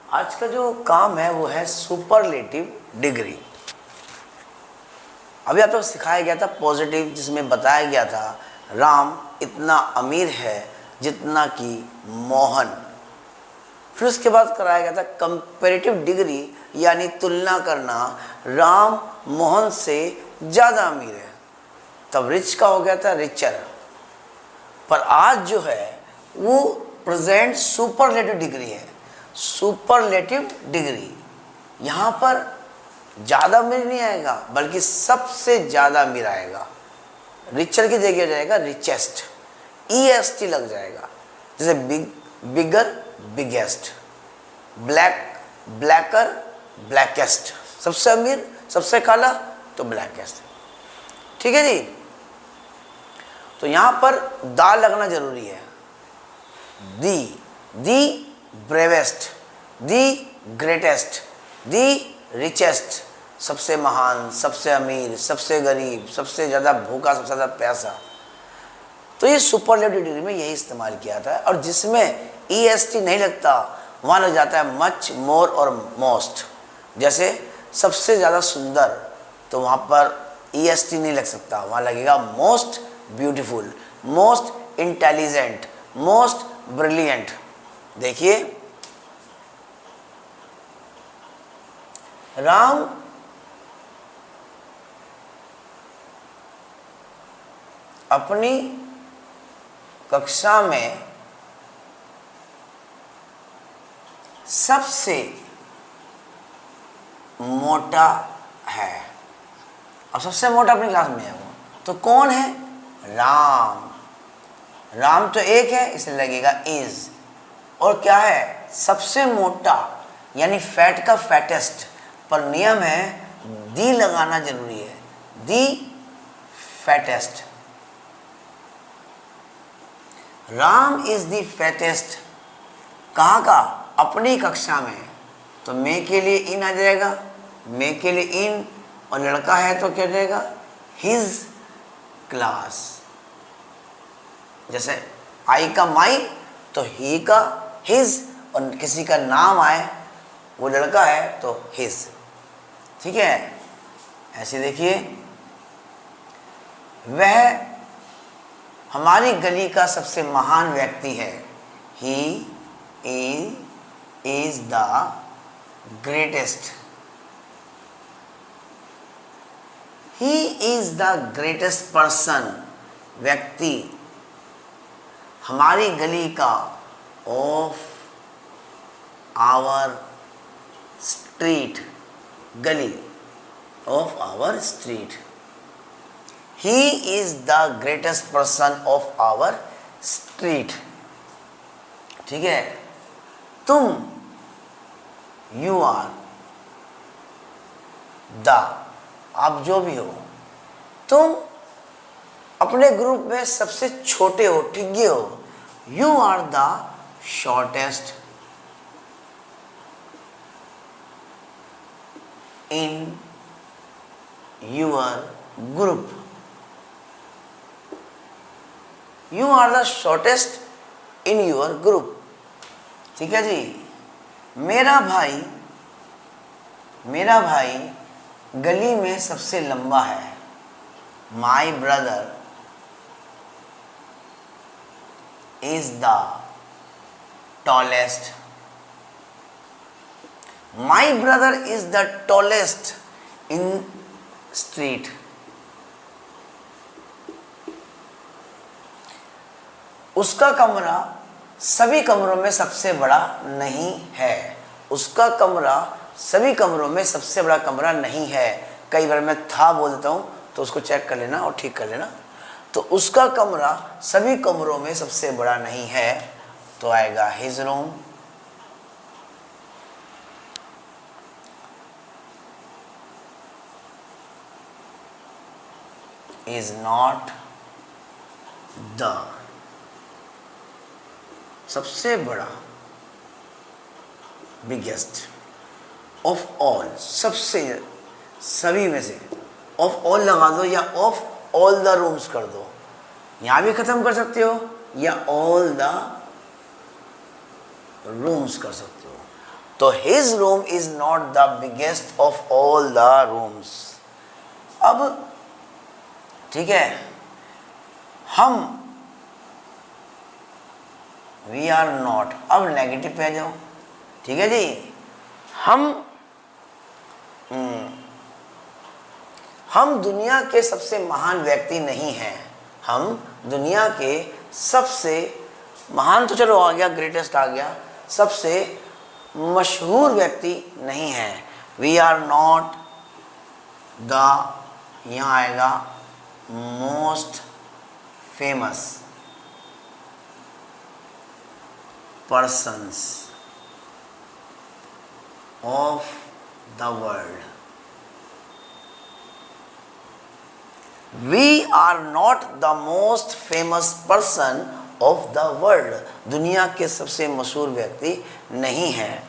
आज का जो काम है वो है सुपरलेटिव डिग्री। अभी आप लोग सिखाया गया था पॉजिटिव, जिसमें बताया गया था राम इतना अमीर है जितना कि मोहन। फिर उसके बाद कराया गया था कंपैरेटिव डिग्री, यानी तुलना करना, राम मोहन से ज़्यादा अमीर है, तब रिच का हो गया था रिचर। पर आज जो है वो प्रेजेंट सुपरलेटिव डिग्री है। सुपरलेटिव डिग्री यहाँ पर ज़्यादा अमीर नहीं आएगा बल्कि सबसे ज़्यादा अमीर आएगा। रिचर की जगह हो जाएगा रिचेस्ट, EST लग जाएगा। जैसे bigger biggest, black blacker blackest, सबसे अमीर सबसे काला तो ब्लैकेस्ट। ठीक है जी। तो यहाँ पर दा लगना जरूरी है। The bravest, the greatest, the richest, सबसे महान, सबसे अमीर, सबसे गरीब, सबसे ज़्यादा भूखा, सबसे ज़्यादा प्यासा। तो ये सुपरलेटिव डिग्री में यही इस्तेमाल किया था। और जिसमें EST नहीं लगता वहाँ लग जाता है मच, मोर और मोस्ट। जैसे सबसे ज़्यादा सुंदर, तो वहाँ पर EST नहीं लग सकता, वहाँ लगेगा most beautiful, most intelligent, most brilliant. देखिए राम अपनी कक्षा में सबसे मोटा है। और सबसे मोटा अपनी क्लास में है वो, तो कौन है? राम। राम तो एक है इसलिए लगेगा इज। और क्या है? सबसे मोटा, यानी फैट का फैटेस्ट। पर नियम है दी लगाना जरूरी है, the fattest. Ram is the fattest. कहाँ का? अपनी कक्षा में। तो मैं के लिए इन आ जाएगा, मैं के लिए इन, और लड़का है तो क्या जाएगा? His class. जैसे आई का माई तो ही का हिज, और किसी का नाम आए वो लड़का है तो हिज। ठीक है। ऐसे देखिए, वह हमारी गली का सबसे महान व्यक्ति है। He is the greatest. He is the greatest person, व्यक्ति हमारी गली का, ऑफ आवर स्ट्रीट, गली of our street. He is the greatest person of our street। ठीक है। तुम, you are the, आप जो भी हो, तुम अपने ग्रुप में सबसे छोटे हो, ठिगे हो। You are the shortest in your group। You are the shortest in your group। ठीक है जी। मेरा भाई गली में सबसे लंबा है। My brother is the tallest। My brother is the tallest in street। उसका कमरा सभी कमरों में सबसे बड़ा नहीं है। उसका कमरा सभी कमरों में सबसे बड़ा कमरा नहीं है। कई बार मैं था बोल देता हूँ तो उसको चेक कर लेना और ठीक कर लेना। तो उसका कमरा सभी कमरों में सबसे बड़ा नहीं है, तो आएगा his room. Is not the, सबसे बड़ा, बिगेस्ट, ऑफ ऑल, सबसे, सभी में से। ऑफ ऑल लगा दो या ऑफ ऑल द रूम्स कर दो, यहां भी खत्म कर सकते हो, या ऑल द रूम्स कर सकते हो। तो his room is not the biggest of all the rooms. अब ठीक है, हम वी आर नॉट, अब नेगेटिव पे आ जाओ। ठीक है जी, हम दुनिया के सबसे महान व्यक्ति नहीं हैं। हम दुनिया के सबसे महान तो चलो आ गया, ग्रेटेस्ट आ गया, सबसे मशहूर व्यक्ति नहीं है। वी आर नॉट द, यहाँ आएगा most famous persons of the world. We are not the most famous person of the world. दुनिया के सबसे मशहूर व्यक्ति नहीं है।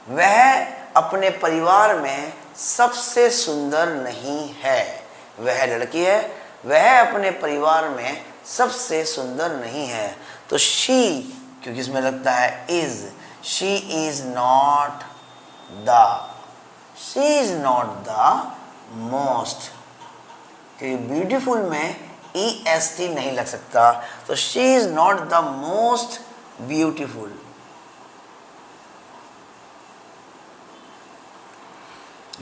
वह अपने परिवार में सबसे सुंदर नहीं है। वह लड़की है, वह अपने परिवार में सबसे सुंदर नहीं है। तो शी, क्योंकि इसमें लगता है is, she is not the most, क्योंकि ब्यूटीफुल में EST नहीं लग सकता, तो she is not the most beautiful.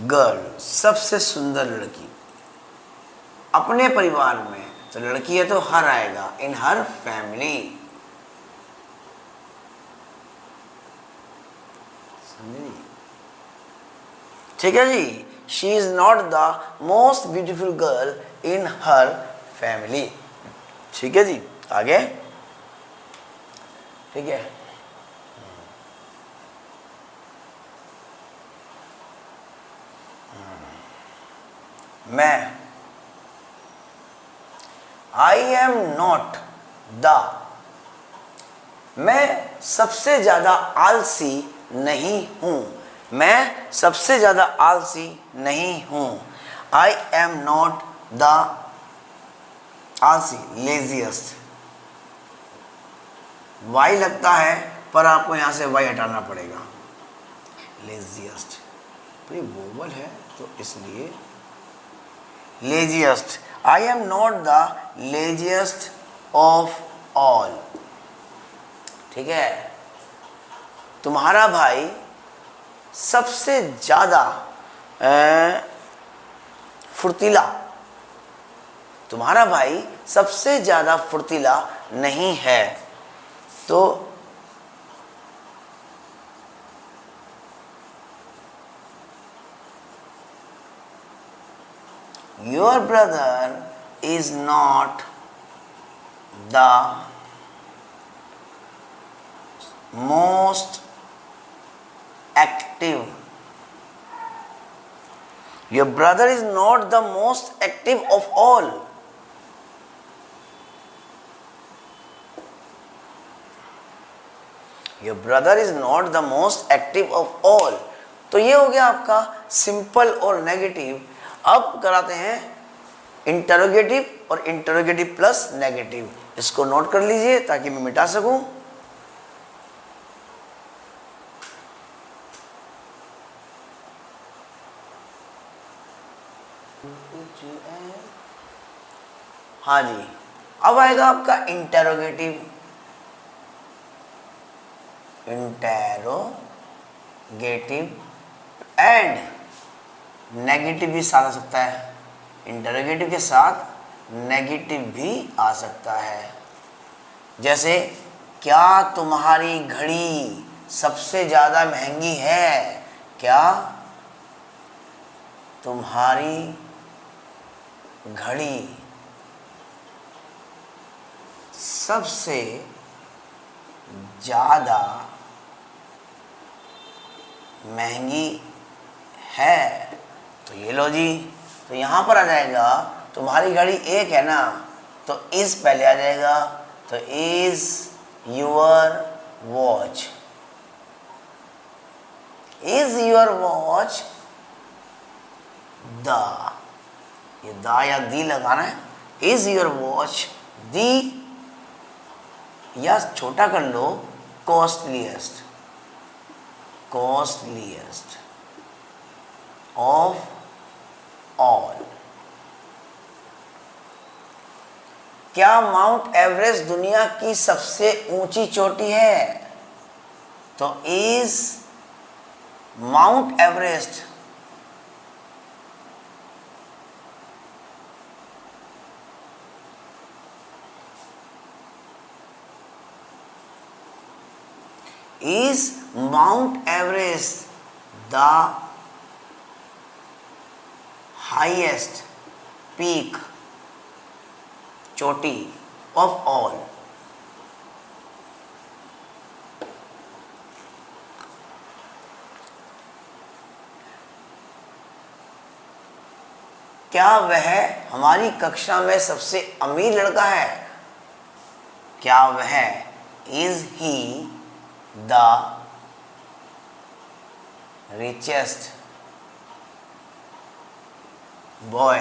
Girl, सबसे सुंदर लड़की अपने परिवार में, तो लड़की है तो हर आएगा, इन हर फैमिली। ठीक है जी, she is not the most beautiful girl in her family. ठीक है जी, आगे। ठीक है, मैं, आई एम नॉट द, मैं सबसे ज्यादा आलसी नहीं हूं। मैं सबसे ज्यादा आलसी नहीं हूं। आई एम नॉट द आलसी, लेजिएस्ट। वाई लगता है पर आपको यहां से वाई हटाना पड़ेगा। लेजिएस्ट वोवल है तो इसलिए laziest. I am not the laziest of all. ठीक है, तुम्हारा भाई सबसे ज्यादा फुर्तीला, तुम्हारा भाई सबसे ज्यादा फुर्तीला नहीं है। तो your brother is not the most active. Your brother is not the most active of all. Your brother is not the most active of all. तो ये हो गया आपका सिंपल और नेगेटिव। अब कराते हैं इंटरोगेटिव और इंटरोगेटिव प्लस नेगेटिव। इसको नोट कर लीजिए ताकि मैं मिटा सकूं। हाँ जी, अब आएगा आपका इंटरोगेटिव। इंटरोगेटिव एंड नेगेटिव भी साथ आ सकता है। इंटरोगेटिव के साथ नेगेटिव भी आ सकता है। जैसे, क्या तुम्हारी घड़ी सबसे ज्यादा महंगी है? क्या तुम्हारी घड़ी सबसे ज्यादा महंगी है? तो ये लो जी, तो यहां पर आ जाएगा तुम्हारी घड़ी एक है ना, तो इज पहले आ जाएगा। तो is your watch, is your watch the, ये दा या दी लगाना है। इज योर वॉच दी, या छोटा कर लो कॉस्टलीएस्ट ऑफ ऑल। क्या माउंट एवरेस्ट दुनिया की सबसे ऊंची चोटी है? तो is mount Everest the highest peak, चोटी ऑफ ऑल। क्या वह हमारी कक्षा में सबसे अमीर लड़का है? क्या वह is he the richest boy?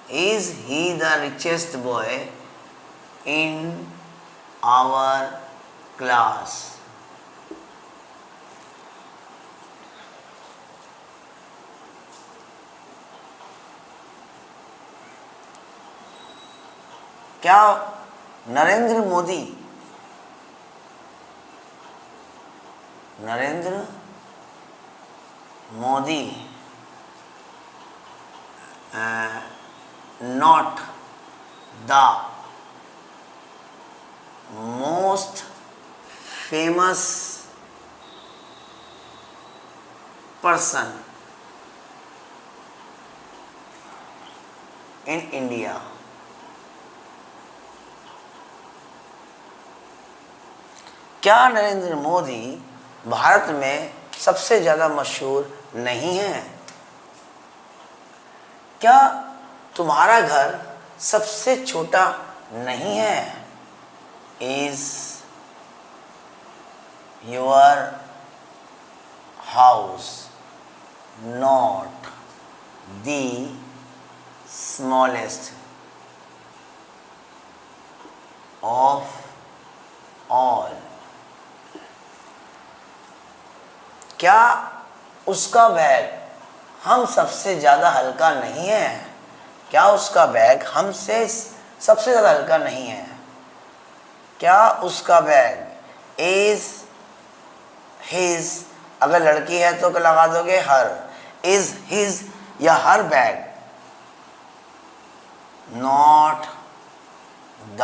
Is he the richest boy in our class? क्या Narendra Modi not the most famous person in India? क्या नरेंद्र मोदी भारत में सबसे ज़्यादा मशहूर नहीं है? क्या तुम्हारा घर सबसे छोटा नहीं है? Is your house not the smallest of all? क्या उसका बैग हम सबसे ज़्यादा हल्का नहीं है? क्या उसका बैग हमसे सबसे ज़्यादा हल्का नहीं है? क्या उसका बैग इज हिज, अगर लड़की है तो लगा दोगे हर, इज हिज या हर बैग नॉट द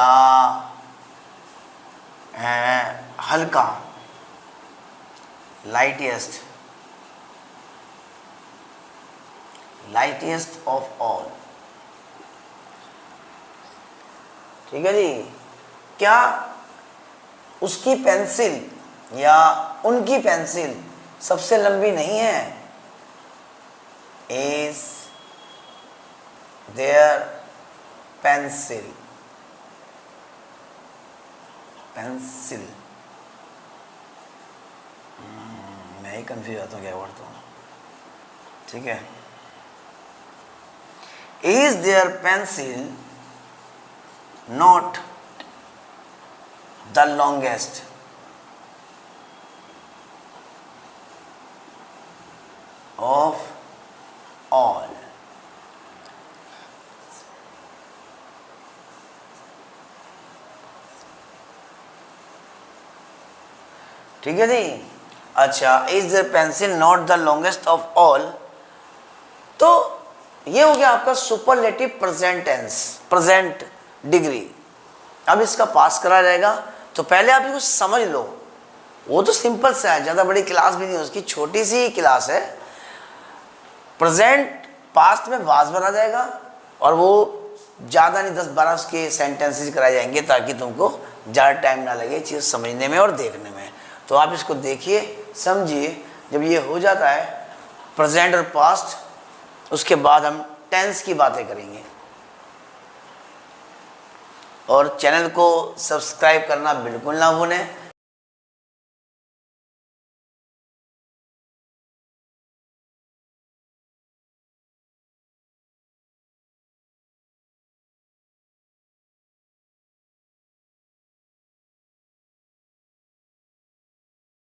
हल्का लाइटेस्ट ऑफ ऑल। ठीक है जी। क्या उसकी पेंसिल या उनकी पेंसिल सबसे लंबी नहीं है? इज देयर पेंसिल मैं ही कंफ्यूज होता हूँ क्या वर्ड तो। ठीक है। Is there pencil not the longest of all? ठीक है जी। अच्छा, is the pencil not the longest of all, तो ये हो गया आपका superlative present tense, present degree. अब इसका पास करा जाएगा, तो पहले आप इसको समझ लो। वो तो सिंपल सा है, ज़्यादा बड़ी क्लास भी नहीं है उसकी, छोटी सी क्लास है। प्रेजेंट पास्ट में वाज बना जाएगा और वो ज़्यादा नहीं 10-12 उसके सेंटेंसेस कराए जाएंगे ताकि तुमको ज़्यादा टाइम ना लगे चीज़ समझने में और देखने में। तो आप इसको देखिए, समझिए। जब ये हो जाता है प्रेजेंट और पास्ट, उसके बाद हम टेंस की बातें करेंगे। और चैनल को सब्सक्राइब करना बिल्कुल ना भूलें।